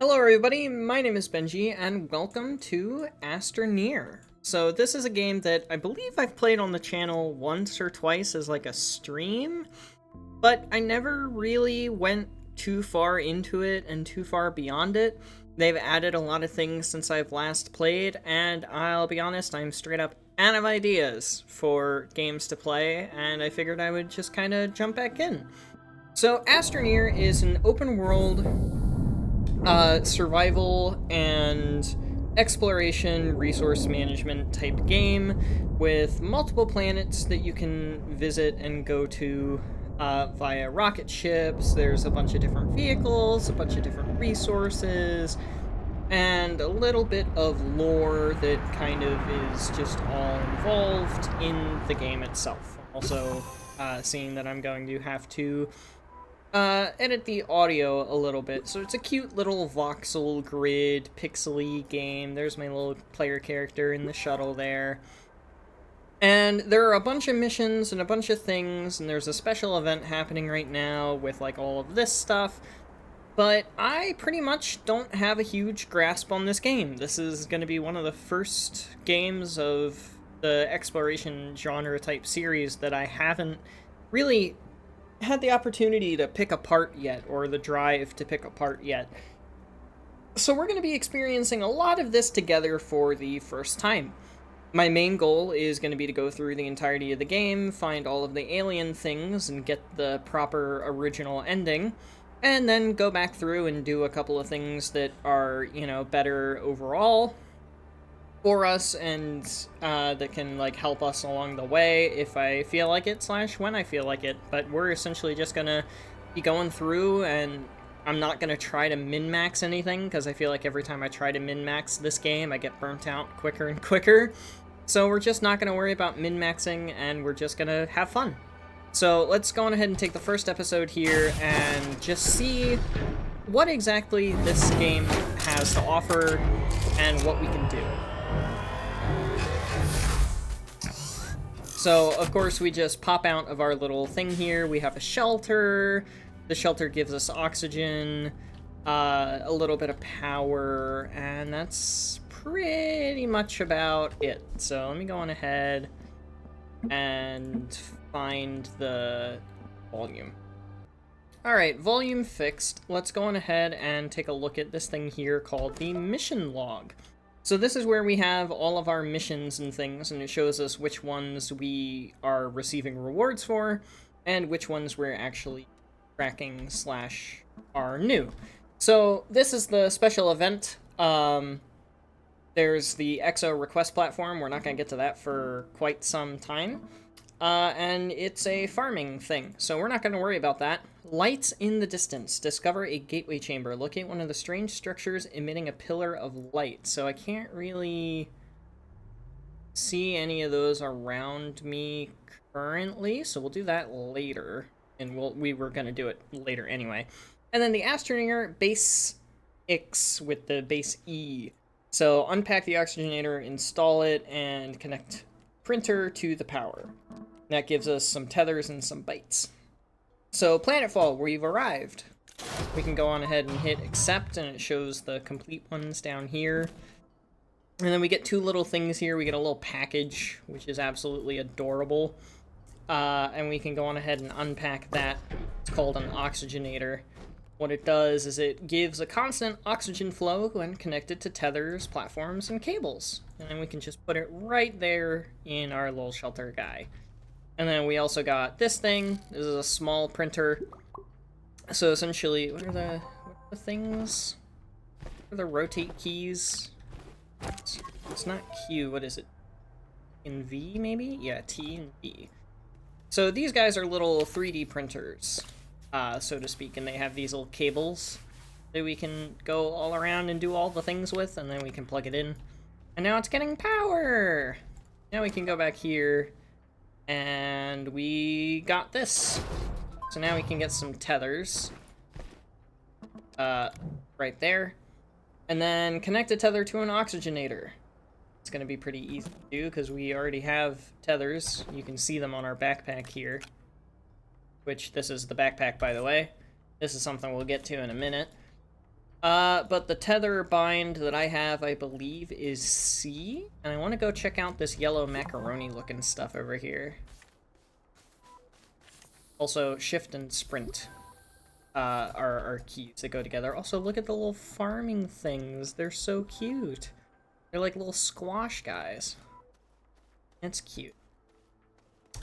Hello everybody, my name is Benji, and welcome to Astroneer. So this is a game that I believe I've played on the channel once or twice as like a stream, but I never really went too far into it and too far beyond it. They've added a lot of things since I've last played, and I'll be honest, I'm straight up out of ideas for games to play, and I figured I would just kind of jump back in. So Astroneer is an open world survival and exploration resource management type game with multiple planets that you can visit and go to via rocket ships. There's a bunch of different vehicles, a bunch of different resources, and a little bit of lore that kind of is just all involved in the game itself. Also, seeing that I'm going to have to edit the audio a little bit. So it's a cute little voxel grid, pixely game. There's my little player character in the shuttle there. And there are a bunch of missions and a bunch of things, and there's a special event happening right now with like all of this stuff. But I pretty much don't have a huge grasp on this game. This is going to be one of the first games of the exploration genre type series that I haven't really had the opportunity to pick apart yet, or the drive to pick apart yet. So we're going to be experiencing a lot of this together for the first time. My main goal is going to be to go through the entirety of the game, find all of the alien things, and get the proper original ending, and then go back through and do a couple of things that are, better overall for us, and that can like help us along the way if I feel like it / when I feel like it. But we're essentially just gonna be going through, and I'm not gonna try to min-max anything because I feel like every time I try to min-max this game I get burnt out quicker and quicker. So we're just not gonna worry about min-maxing, and we're just gonna have fun. So let's go on ahead and take the first episode here and just see what exactly this game has to offer and what we can do. So, of course, we just pop out of our little thing here. We have a shelter. The shelter gives us oxygen, a little bit of power, and that's pretty much about it. So let me go on ahead and find the volume. Alright, volume fixed. Let's go on ahead and take a look at this thing here called the mission log. So this is where we have all of our missions and things, and it shows us which ones we are receiving rewards for, and which ones we're actually tracking / are new. So this is the special event. There's the EXO request platform. We're not going to get to that for quite some time. And it's a farming thing, so we're not going to worry about that. Lights in the distance. Discover a gateway chamber. Locate one of the strange structures emitting a pillar of light. So I can't really see any of those around me currently, so we'll do that later. And we were going to do it later anyway. And then the Astroneer base X with the base E. So unpack the oxygenator, install it, and connect printer to the power. That gives us some tethers and some bytes. So planetfall, we've arrived. We can go on ahead and hit accept, and it shows the complete ones down here. And then we get two little things here. We get a little package, which is absolutely adorable. And we can go on ahead and unpack that. It's called an oxygenator. What it does is it gives a constant oxygen flow when connected to tethers, platforms, and cables. And then we can just put it right there in our little shelter guy. And then we also got this thing. This is a small printer. So essentially, what are the things? What are the rotate keys? It's not Q, what is it? In V, maybe? Yeah, T and V. So these guys are little 3D printers, so to speak, and they have these little cables that we can go all around and do all the things with, and then we can plug it in. And now it's getting power! Now we can go back here, and we got this. So now we can get some tethers. Right there. And then connect a tether to an oxygenator. It's going to be pretty easy to do because we already have tethers. You can see them on our backpack here. Which, this is the backpack, by the way. This is something we'll get to in a minute. But the tether bind that I have, I believe, is C. And I want to go check out this yellow macaroni-looking stuff over here. Also, shift and sprint are keys that go together. Also, look at the little farming things. They're so cute. They're like little squash guys. That's cute.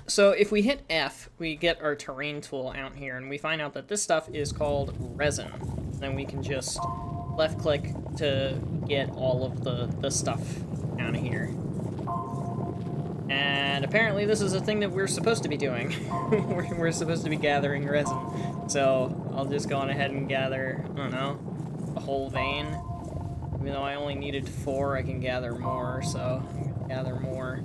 So if we hit F, we get our terrain tool out here, and we find out that this stuff is called resin. Then we can just left-click to get all of the stuff down here. And apparently this is a thing that we're supposed to be doing. We're supposed to be gathering resin. So I'll just go on ahead and gather, I don't know, a whole vein. Even though I only needed 4, I can gather more, so I'm gonna gather more.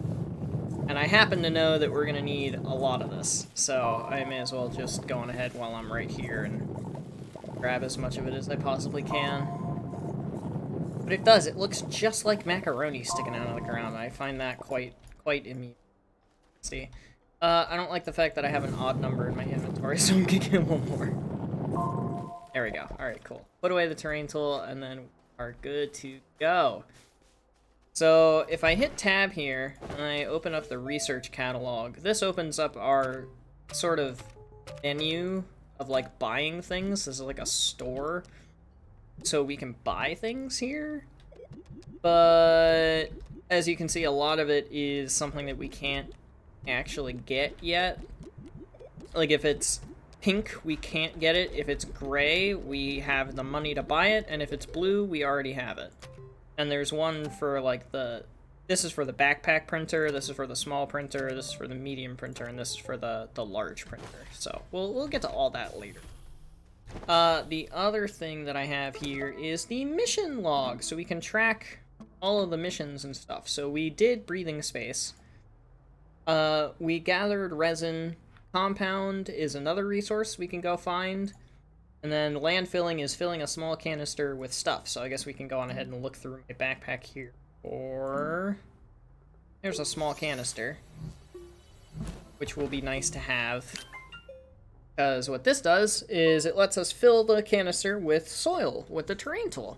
And I happen to know that we're gonna need a lot of this, so I may as well just go on ahead while I'm right here and grab as much of it as I possibly can. But it does, it looks just like macaroni sticking out of the ground. I find that quite amusing. Let's see. I don't like the fact that I have an odd number in my inventory, so I'm gonna get one more. There we go. Alright, cool. Put away the terrain tool, and then we are good to go. So if I hit tab here, and I open up the research catalog, this opens up our sort of menu of like buying things. This is like a store, so we can buy things here. But as you can see, a lot of it is something that we can't actually get yet. Like if it's pink, we can't get it. If it's gray, we have the money to buy it, and if it's blue, we already have it. And there's one for like this is for the backpack printer, this is for the small printer, this is for the medium printer, and this is for the large printer. So we'll get to all that later. The other thing that I have here is the mission log, so we can track all of the missions and stuff. So we did breathing space. We gathered resin. Compound is another resource we can go find. And then landfilling is filling a small canister with stuff. So I guess we can go on ahead and look through my backpack here. Or there's a small canister, which will be nice to have. Because what this does is it lets us fill the canister with soil with the terrain tool.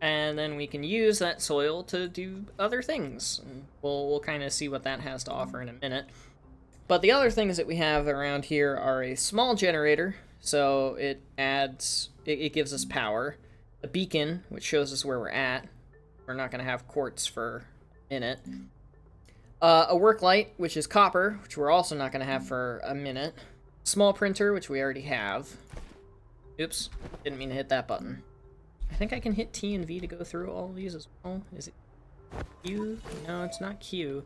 And then we can use that soil to do other things. And we'll kind of see what that has to offer in a minute. But the other things that we have around here are a small generator. So it gives us power. A beacon, which shows us where we're at. We're not going to have quartz for a minute. A work light, which is copper, which we're also not going to have for a minute. Small printer, which we already have. Oops, didn't mean to hit that button. I think I can hit T and V to go through all of these as well. Is it Q? No, it's not Q.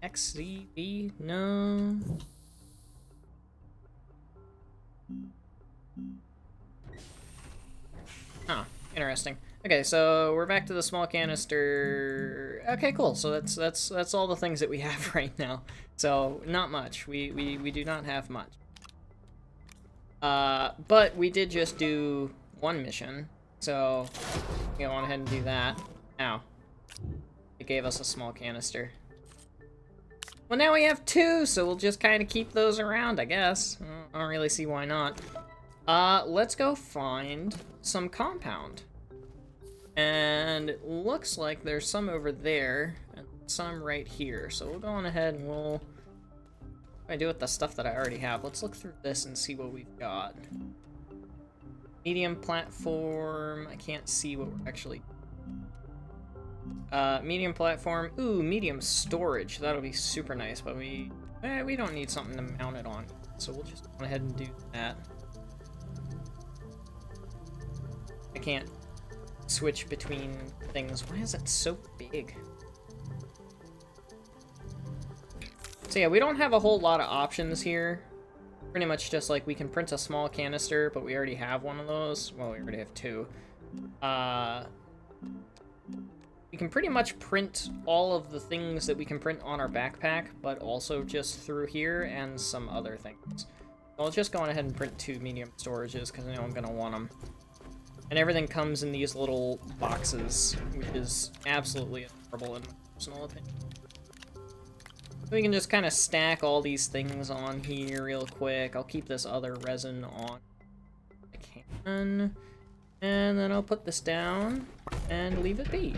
X, Z, V? No. Huh, interesting. Okay, so we're back to the small canister. Okay, cool. So that's all the things that we have right now. So not much. We do not have much. But we did just do one mission, so go on ahead and do that. Ow. It gave us a small canister. Well, now we have 2, so we'll just kind of keep those around, I guess. I don't really see why not. Let's go find some compound. And it looks like there's some over there, and some right here. So we'll go on ahead and what do I do with the stuff that I already have? Let's look through this and see what we've got. Medium platform, I can't see what we're actually... medium platform, ooh, medium storage, that'll be super nice, but we don't need something to mount it on, so we'll just go ahead and do that. I can't switch between things. Why is that so big? So yeah, we don't have a whole lot of options here. Pretty much just like we can print a small canister, but we already have one of those. Well, we already have 2. We can pretty much print all of the things that we can print on our backpack, but also just through here and some other things. I'll just go on ahead and print 2 medium storages because I know I'm going to want them. And everything comes in these little boxes, which is absolutely adorable in my personal opinion. So we can just kind of stack all these things on here real quick. I'll keep this other resin on if I can. And then I'll put this down and leave it be.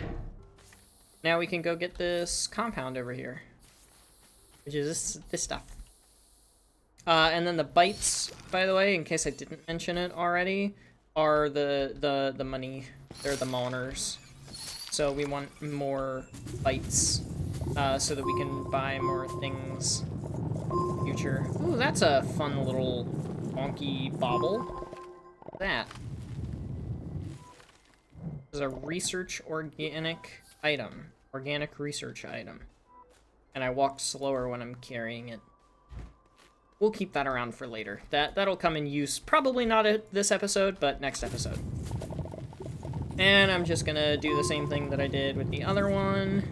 Now we can go get this compound over here, which is this stuff. And then the bytes, by the way, in case I didn't mention it already, are the money. They're the moners. So we want more bytes, so that we can buy more things in the future. Ooh, that's a fun little wonky bauble. What's that? This is a research organic item. Organic research item. And I walk slower when I'm carrying it. We'll keep that around for later. That'll come in use, probably not at this episode, but next episode. And I'm just gonna do the same thing that I did with the other one,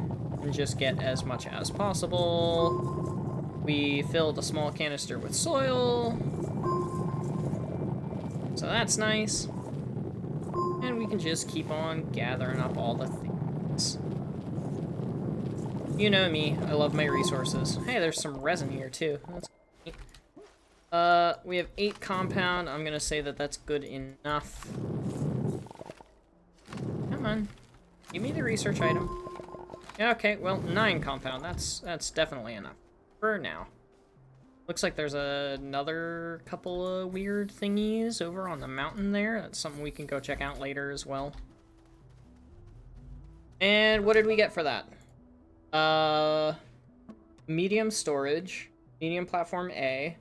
and just get as much as possible. We filled a small canister with soil, so that's nice. And we can just keep on gathering up all the things. You know me, I love my resources. Hey, there's some resin here too. That's neat. We have 8 compound. I'm gonna say that that's good enough. Come on. Give me the research item. Yeah, okay, well, 9 compound. That's definitely enough. For now. Looks like there's another couple of weird thingies over on the mountain there. That's something we can go check out later as well. And what did we get for that? Medium storage, medium platform A,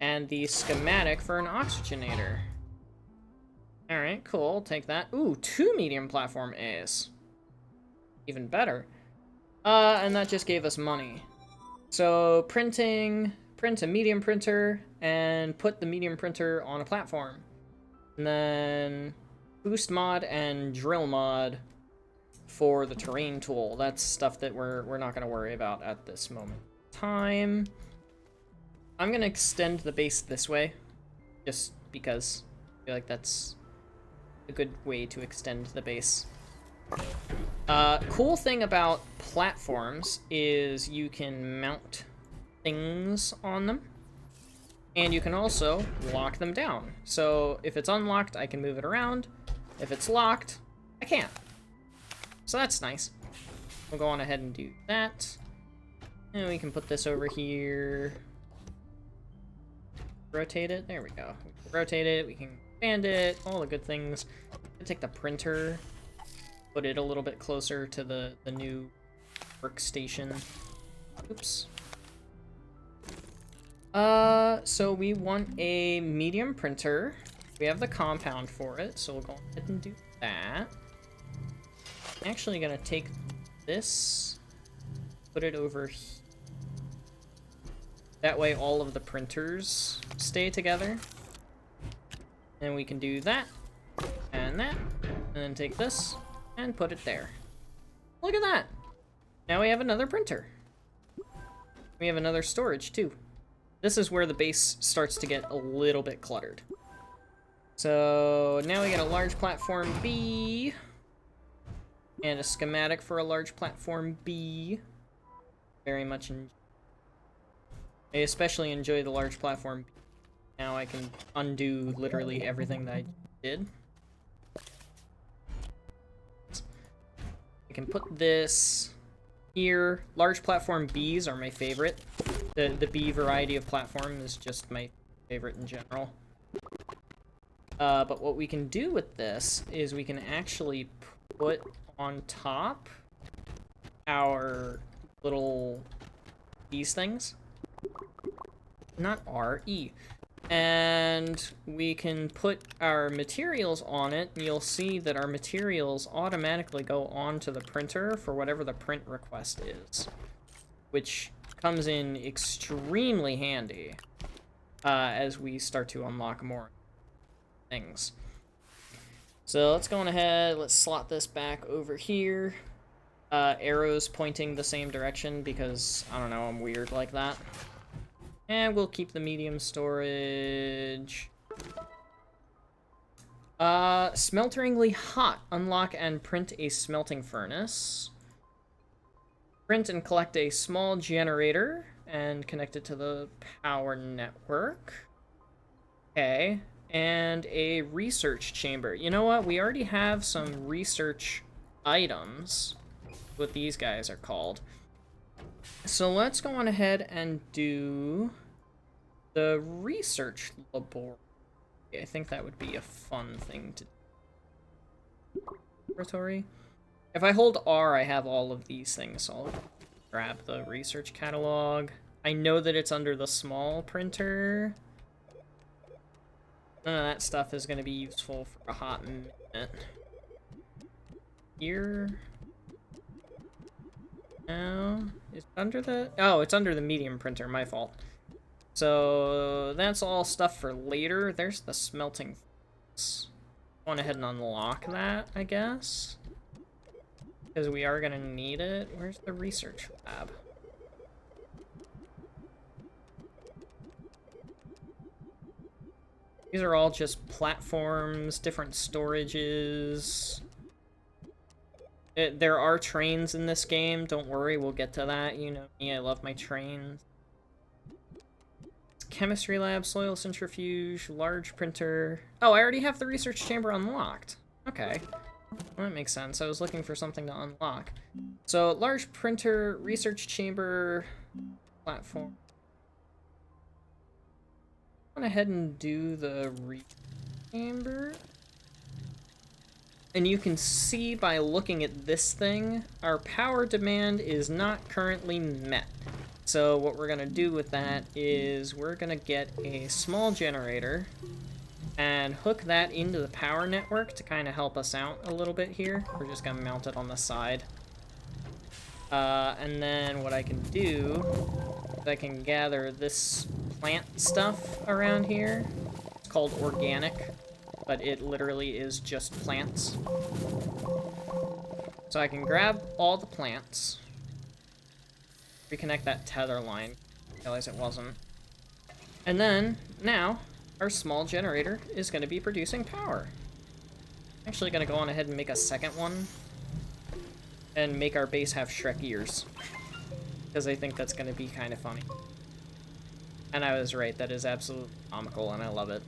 and the schematic for an oxygenator. Alright, cool, I'll take that. Ooh, 2 medium platform A's. Even better. And that just gave us money. So, print a medium printer, and put the medium printer on a platform. And then boost mod and drill mod for the terrain tool. That's stuff that we're not going to worry about at this moment in time. I'm going to extend the base this way, just because I feel like that's a good way to extend the base. Cool thing about platforms is you can mount things on them, and you can also lock them down. So if it's unlocked, I can move it around. If it's locked, I can't. So that's nice. We'll go on ahead and do that. And we can put this over here. Rotate it. There we go. We can rotate it. We can expand it. All the good things. Take the printer. Put it a little bit closer to the new workstation. Oops. So we want a medium printer. We have the compound for it, so we'll go ahead and do that. I'm actually gonna take this, put it over here. That way all of the printers stay together. And we can do that, and that, and then take this, and put it there. Look at that! Now we have another printer. We have another storage, too. This is where the base starts to get a little bit cluttered. So now we got a large platform B, and a schematic for a large platform B. Very much I especially enjoy the large platform B. Now I can undo literally everything that I did. I can put this here. Large platform Bs are my favorite. The B variety of platform is just my favorite in general. But what we can do with this is we can actually put on top our little these things. Not R, E. And we can put our materials on it, and you'll see that our materials automatically go onto the printer for whatever the print request is, which comes in extremely handy as we start to unlock more things. So let's go on ahead, let's slot this back over here. Arrows pointing the same direction because, I don't know, I'm weird like that. And we'll keep the medium storage. Smelteringly hot. Unlock and print a smelting furnace. Print and collect a small generator and connect it to the power network. Okay. and a research chamber. You know what? We already have some research items, what these guys are called. So let's go on ahead and do the research laboratory. I think that would be a fun thing to do. Laboratory. If I hold R, I have all of these things, so I'll grab the research catalog. I know that it's under the small printer. None of that stuff is going to be useful for a hot minute. Here. Now, is it under the... Oh, it's under the medium printer, my fault. So, that's all stuff for later. There's the smelting. Go on ahead and unlock that, I guess. Because we are going to need it. Where's the research lab? These are all just platforms, different storages. There are trains in this game. Don't worry, we'll get to that. You know me, I love my trains. Chemistry lab, soil centrifuge, large printer. Oh, I already have the research chamber unlocked. Okay. Well, that makes sense. I was looking for something to unlock. So, large printer, research chamber, platform. Go ahead and do the chamber. And you can see by looking at this thing, our power demand is not currently met. So what we're gonna do with that is we're gonna get a small generator and hook that into the power network to kind of help us out a little bit here. We're just gonna mount it on the side. And then what I can do is I can gather this plant stuff around here. It's called organic, but it literally is just plants. So I can grab all the plants, reconnect that tether line, realize it wasn't. And then, now, our small generator is going to be producing power. I'm actually going to go on ahead and make a second one, and make our base have Shrek ears, because I think that's going to be kind of funny. And I was right, that is absolutely comical, and I love it.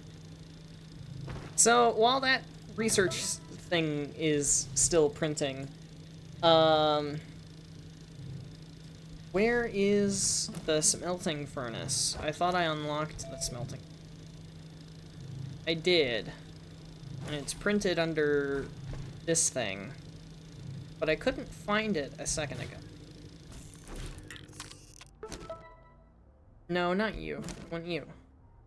So, while that research thing is still printing, where is the smelting furnace? I thought I unlocked the smelting. I did. And it's printed under this thing. But I couldn't find it a second ago. No, not you. I want you.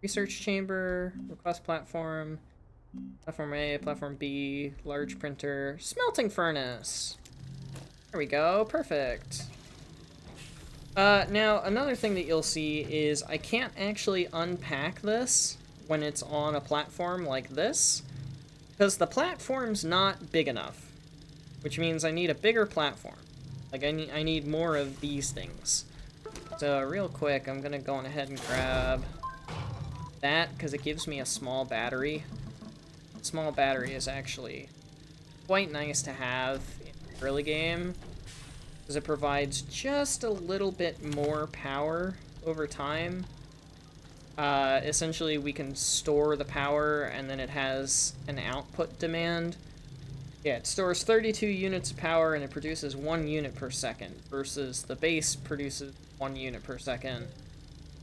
Research chamber, request platform, platform A, platform B, large printer, smelting furnace. There we go, perfect. Now, another thing that you'll see is I can't actually unpack this when it's on a platform like this, because the platform's not big enough, which means I need a bigger platform. Like, I need more of these things. So, real quick, I'm gonna go on ahead and grab that, because it gives me a small battery. A small battery is actually quite nice to have in the early game, because it provides just a little bit more power over time. Essentially, we can store the power, and then it has an output demand. Yeah, it stores 32 units of power, and it produces 1 unit per second, versus the base produces 1 unit per second,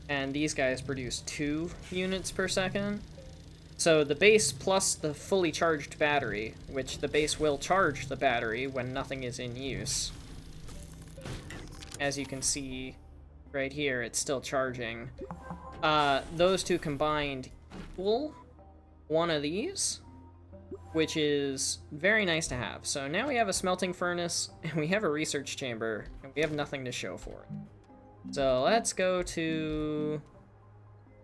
and these guys produce 2 units per second. So the base plus the fully charged battery, which the base will charge the battery when nothing is in use. As you can see right here, it's still charging. Those two combined equal one of these, which is very nice to have. So now we have a smelting furnace, and we have a research chamber, and we have nothing to show for it. So let's go to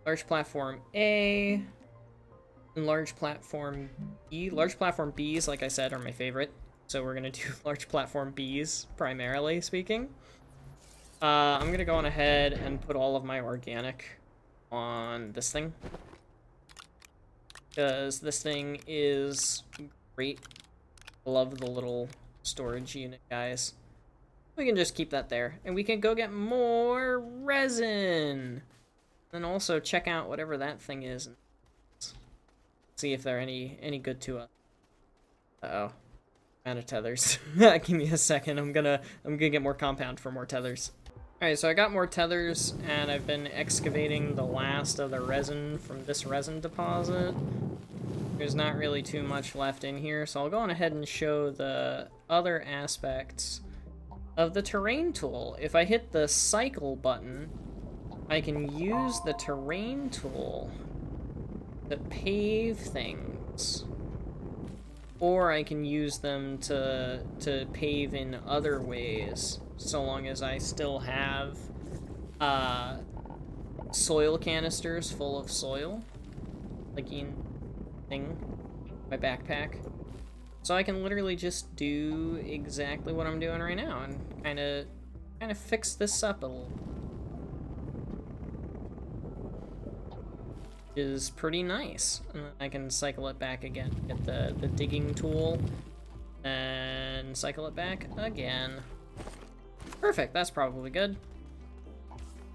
large platform A and large platform B. Large platform Bs, like I said, are my favorite. So we're gonna do large platform Bs, primarily speaking. I'm gonna go on ahead and put all of my organic on this thing, because this thing is great. I love the little storage unit, guys. We can just keep that there, and we can go get more resin, and also check out whatever that thing is. See if they're any good to us. Uh-oh. Out of tethers. Give me a second. I'm gonna get more compound for more tethers. Alright, so I got more tethers, and I've been excavating the last of the resin from this resin deposit. There's not really too much left in here, so I'll go on ahead and show the other aspects of the terrain tool. If I hit the cycle button, I can use the terrain tool to pave things. Or I can use them to pave in other ways, so long as I still have soil canisters full of soil, like in my backpack. So I can literally just do exactly what I'm doing right now and kind of fix this up a little. Is pretty nice. And then I can cycle it back again. Get the digging tool and cycle it back again. Perfect, that's probably good.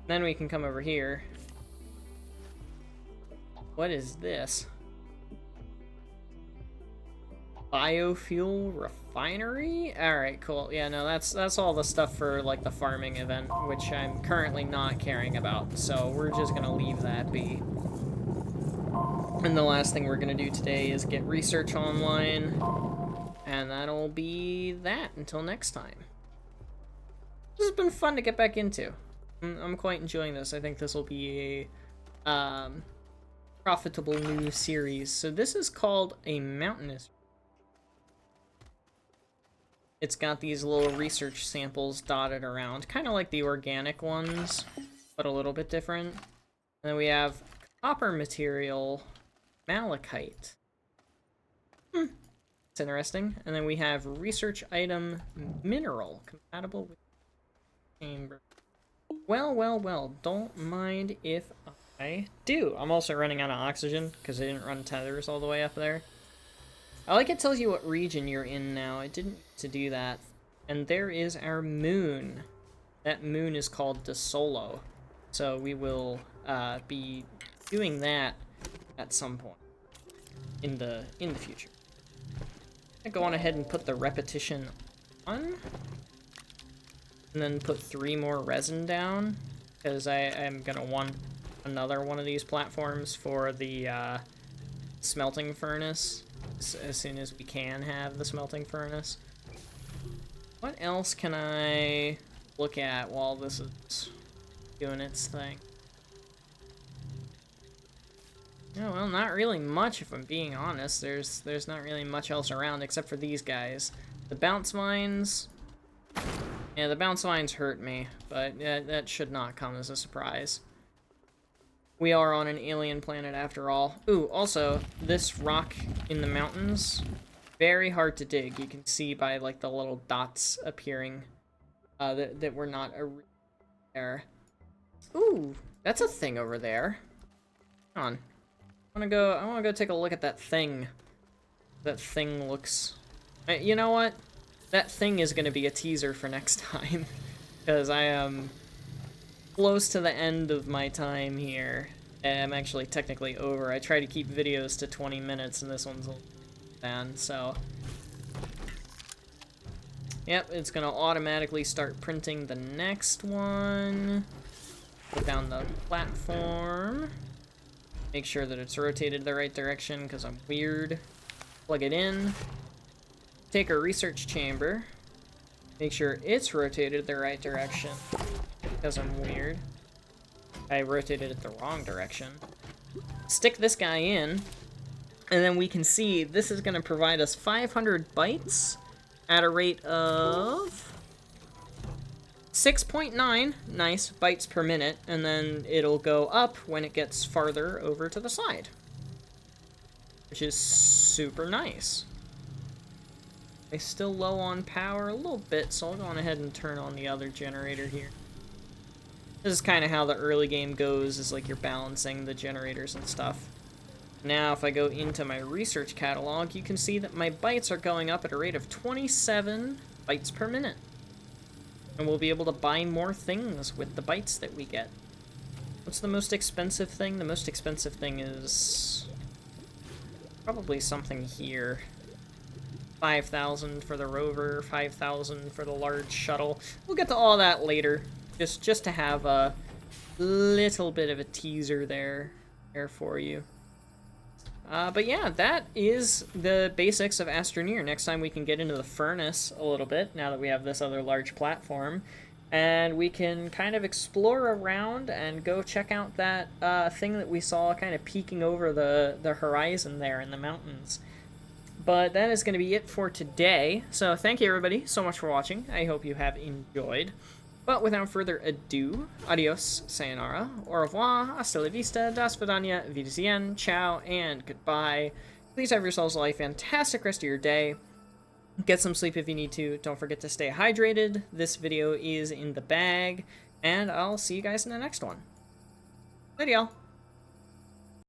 Then we can come over here. What is this? Biofuel refinery? Alright, cool. Yeah, no, that's all the stuff for like the farming event, which I'm currently not caring about, so we're just gonna leave that be. And the last thing we're gonna do today is get research online, and that'll be that until next time. This has been fun to get back into. I'm quite enjoying this. I think this will be a profitable new series. So this is called a mountainous. It's got these little research samples dotted around, kind of like the organic ones, but a little bit different. And then we have copper material, malachite. It's interesting. And then we have research item mineral, compatible with chamber. Well, don't mind if I do. I'm also running out of oxygen because I didn't run tethers all the way up there. I like it tells you what region you're in now. I didn't need to do that. And there is our moon. That moon is called DeSolo. So we will be doing that at some point in the future. I go on ahead and put the repetition on. And then put 3 more resin down, because I am going to want another one of these platforms for the smelting furnace, as soon as we can have the smelting furnace. What else can I look at while this is doing its thing? Oh, well, not really much, if I'm being honest. There's not really much else around except for these guys. The bounce mines... Yeah, the bounce lines hurt me, but that should not come as a surprise. We are on an alien planet after all. Ooh, also, this rock in the mountains, very hard to dig. You can see by, like, the little dots appearing that we're not there. Ooh, that's a thing over there. Hang on. I wanna go take a look at that thing. That thing looks... You know what? That thing is going to be a teaser for next time, because I am close to the end of my time here. I'm actually technically over. I try to keep videos to 20 minutes, and this one's a little bad, so... Yep, it's going to automatically start printing the next one. Put down the platform. Make sure that it's rotated the right direction, because I'm weird. Plug it in. Take a research chamber, make sure it's rotated the right direction, because I'm weird. I rotated it the wrong direction. Stick this guy in, and then we can see this is going to provide us 500 bytes at a rate of 6.9, nice, bytes per minute, and then it'll go up when it gets farther over to the side, which is super nice. I'm still low on power a little bit, so I'll go on ahead and turn on the other generator here. This is kind of how the early game goes, is like you're balancing the generators and stuff. Now, if I go into my research catalog, you can see that my bytes are going up at a rate of 27 bytes per minute. And we'll be able to buy more things with the bytes that we get. What's the most expensive thing? The most expensive thing is... Probably something here. 5,000 for the rover, 5,000 for the large shuttle. We'll get to all that later, just to have a little bit of a teaser there for you. But yeah, that is the basics of Astroneer. Next time we can get into the furnace a little bit, now that we have this other large platform. And we can kind of explore around and go check out that thing that we saw kind of peeking over the horizon there in the mountains. But that is going to be it for today. So thank you everybody so much for watching. I hope you have enjoyed. But without further ado, adios, sayonara, au revoir, hasta la vista, das vidania, wiedersehen, ciao, and goodbye. Please have yourselves a fantastic rest of your day. Get some sleep if you need to. Don't forget to stay hydrated. This video is in the bag, and I'll see you guys in the next one. Later, y'all.